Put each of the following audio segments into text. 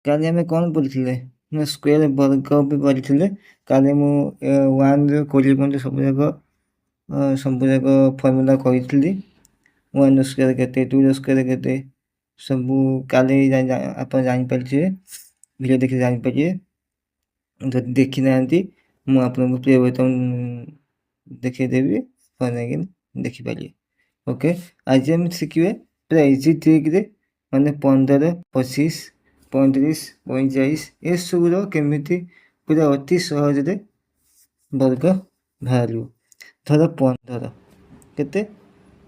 କାଲି ଆମେ କ'ଣ ପଢ଼ିଥିଲେ ନା ସ୍କୋୟାର ବର୍ଗ ବି ପଢ଼ିଥିଲେ। କାଲି ମୁଁ 1ରୁ 20 ପର୍ଯ୍ୟନ୍ତ ସବୁଯାକ ଫର୍ମୁଲା କହିଥିଲି। 1ର ସ୍କୋୟାର କେତେ, 2ର ସ୍କୋୟାର କେତେ ସବୁ କାଲି ଆପଣ ଜାଣିପାରିଥିବେ, ଭିଡ଼ିଓ ଦେଖି ଜାଣିପାରିବେ। ଯଦି ଦେଖି ନାହାନ୍ତି ମୁଁ ଆପଣଙ୍କୁ ପ୍ଲେ ବଟନ୍ ଦେଖେଇଦେବି, ନେଇକି ଦେଖିପାରିବେ। ଓକେ, ଆଜି ଆମେ ଶିଖିବେ ପୁରା ଇଜି ଟ୍ରିକ୍ରେ, ମାନେ 15, 25, 35, 45 ଏସବୁର କେମିତି ପୁରା ଅତି ସହଜରେ ବର୍ଗ ବାହାରିବ। ଧର 15 କେତେ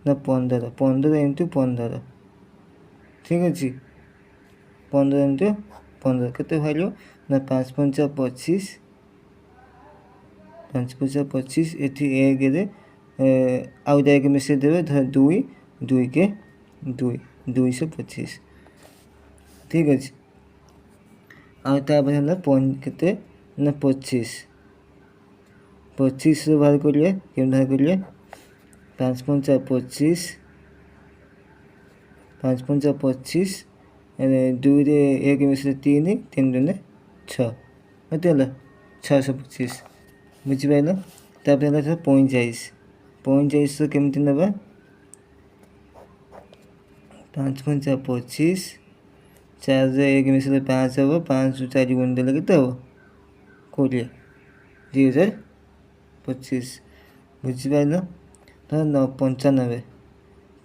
ନା 15 ଇଣ୍ଟୁ 15, ଠିକ୍ ଅଛି। 15 ଇଣ୍ଟୁ 15 କେତେ ବାହାରିବ ନା 5 ପଞ୍ଚା 25, 5 ପଞ୍ଚା 25। ଏଠି ଏକରେ ଆଉ ଗୋଟେ ଏକ ମିଶାଇ ଦେବେ, ଧର 2, 2 କେ 2, 225, ଠିକ୍ ଅଛି। ଆଉ ତାପରେ ହେଲା କେତେ ନା 25, 25ରୁ ବାହାର କରିବେ। କେମିତି ବାହାର କରିବେ? 5 ପଞ୍ଚା 25, 5 ପଞ୍ଚା 25, 2ରେ 1 ମିଶିଲେ 3, 3 ଦୁନେ 6, କେତେ ହେଲା 625, ବୁଝିପାରିଲ। ତାପରେ ହେଲା 45, 45ରୁ କେମିତି ନେବା? 5 ପଞ୍ଚା 25, 4ରେ 1 ମିଶିଲେ 5 ହେବ, 5ରୁ 4 ଗୁଣି ଦେଲେ କେତେ ହେବ? 20, 2025, ବୁଝିପାରିଲ। ଧର 95,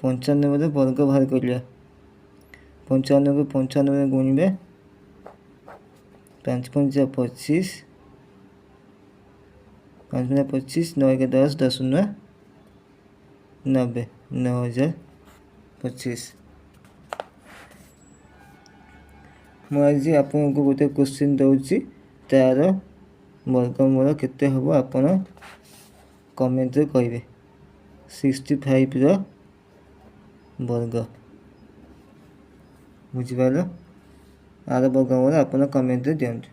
95ରେ ବର୍ଗ ବାହାର କରିବା। 95କୁ 95ରେ ଗୁଣିବେ, 5 ପଞ୍ଚା 25, 5 ପଞ୍ଚା 25, 9 କେ 10, 10 9, 90, 9025। ମୁଁ ଆଜି ଆପଣଙ୍କୁ ଗୋଟେ କ୍ୱେଶ୍ଚିନ୍ ଦେଉଛି, ତା'ର ବର୍ଗମୂଳ କେତେ ହେବ ଆପଣ କମେଣ୍ଟରେ କହିବେ। 65ର ବର୍ଗ, ବୁଝିପାରିଲ। ଆର ବର୍ଗମୂଳ ଆପଣ କମେଣ୍ଟରେ ଦିଅନ୍ତୁ।